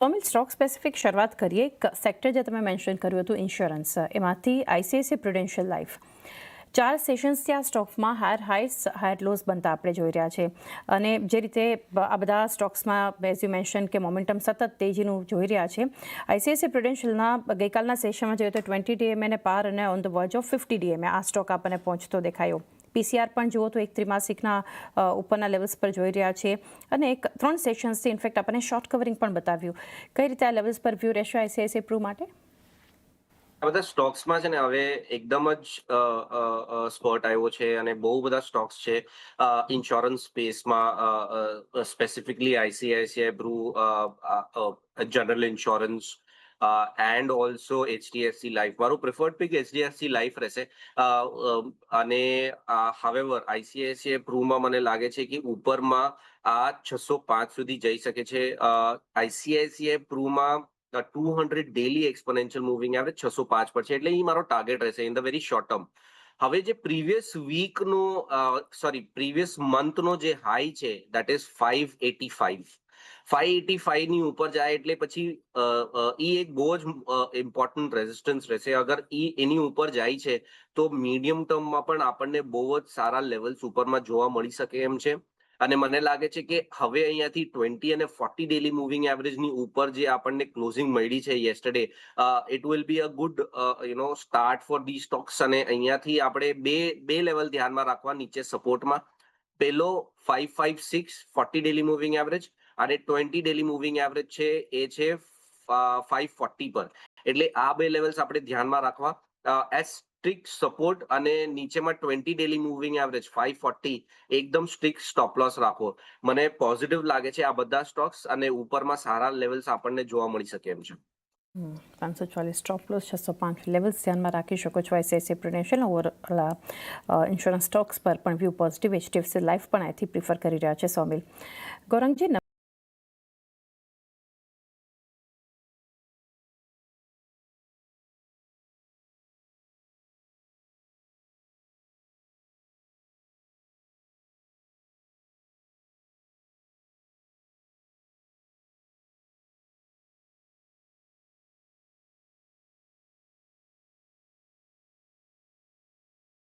Sawmill, stock specific શરૂઆત કરીએ. એક સેક્ટર જે તમે મેન્શન કર્યું હતું ઇન્સ્યોરન્સ, એમાંથી આઈસીઆઈસીઆઈ પ્રુડેન્શિયલ લાઈફ 4 સેશન્સથી આ સ્ટોક્સમાં હાયર હાઈસ હાયર લોઝ બનતા આપણે જોઈ રહ્યા છે. અને જે રીતે આ બધા સ્ટોક્સમાં એઝ યુ મેન્શન કે મોમેન્ટમ સતત તેજીનું જોઈ રહ્યા છે. આઈસીઆઈસીઆઈ પ્રુડેન્શિયલના ગઈકાલના સેશનમાં જોઈએ તો 20 DMA પાર અને on the verge of 50 DMA આ સ્ટોક આપણને પહોંચતો દેખાયો. પીસીઆર પણ જુઓ તો એક ત્રિમાસિકના ઉપરના લેવલ્સ પર જોઈ રહ્યા છે અને એક 3 સેશન્સથી ઇનફેક્ટ આપણને શોર્ટ કવરિંગ પણ બતાવ્યું. કઈ રીતે આ લેવલ્સ પર વ્યૂ રહેશે આઈસીઆઈસીઆઈ પ્રૂ માટે? આ બધા સ્ટોક્સમાં છે ને હવે એકદમ જ સ્પોટ આવ્યો છે અને બહુ બધા સ્ટોક્સ છે ઇન્સ્યોરન્સ સ્પેસમાં, specifically ICICI Pru, general insurance and also HDFC Life. મારું પ્રિફર્ડ પિક એચડીએફસી લાઈફ રહેશે. અને હાવેવર આઈસીઆઈસીઆઈ પ્રૂમાં મને લાગે છે કે ઉપરમાં આ 605 સુધી જઈ શકે છે. આઈસીઆઈસીઆઈ પ્રૂમાં 200 ડેલી એક્સપોનેન્શિયલ મૂવિંગ એવરેજ 605 પર છે, એટલે એ મારો ટાર્ગેટ રહેશે in the very short term. હવે જે પ્રીવિયસ મંથનો જે હાઈ છે દેટ ઇઝ 585 ની ઉપર જાય એટલે પછી ઈ એક બહુ જ ઇમ્પોર્ટન્ટ રેઝિસ્ટન્સ રહેશે. અગર એની ઉપર જાય છે તો મીડિયમ ટર્મમાં પણ આપણને બહુ જ સારા લેવલ્સ ઉપરમાં જોવા મળી શકે એમ છે. અને મને લાગે છે કે હવે અહીંયાથી 20 અને 40 ડેલી મૂવિંગ એવરેજની ઉપર જે આપણને ક્લોઝિંગ મળી છે yesterday, it will be a good start for the stocks. અને અહીંયાથી આપણે બે લેવલ ધ્યાનમાં રાખવા નીચે સપોર્ટમાં. પેલો 556 40 ડેલી મૂવિંગ એવરેજ અને 20 ડેલી મૂવિંગ એવરેજ છે એ છે 540 પર. એટલે આ બે લેવલ્સ આપણે ધ્યાનમાં રાખવા એસ સ્ટ્રિક્ટ સપોર્ટ. અને નીચેમાં 20 ડેલી મૂવિંગ એવરેજ 540 એકદમ સ્ટ્રિક્ટ સ્ટોપ લોસ રાખો. મને પોઝિટિવ લાગે છે આ બધા સ્ટોક્સ અને ઉપરમાં સારા લેવલ્સ આપણને જોવા મળી શકે એમ છે. 540 સ્ટોપ લોસ, 605 લેવલ્સ ધ્યાનમાં રાખી શકો છો. ICICI Prudential overall insurance stocks પર પણ વ્યૂ પોઝિટિવ. એચડીએફસી લાઈફ પણ અહીંથી પ્રિફર કરી રહ્યા છે સોમિલ. ગૌરંગજી,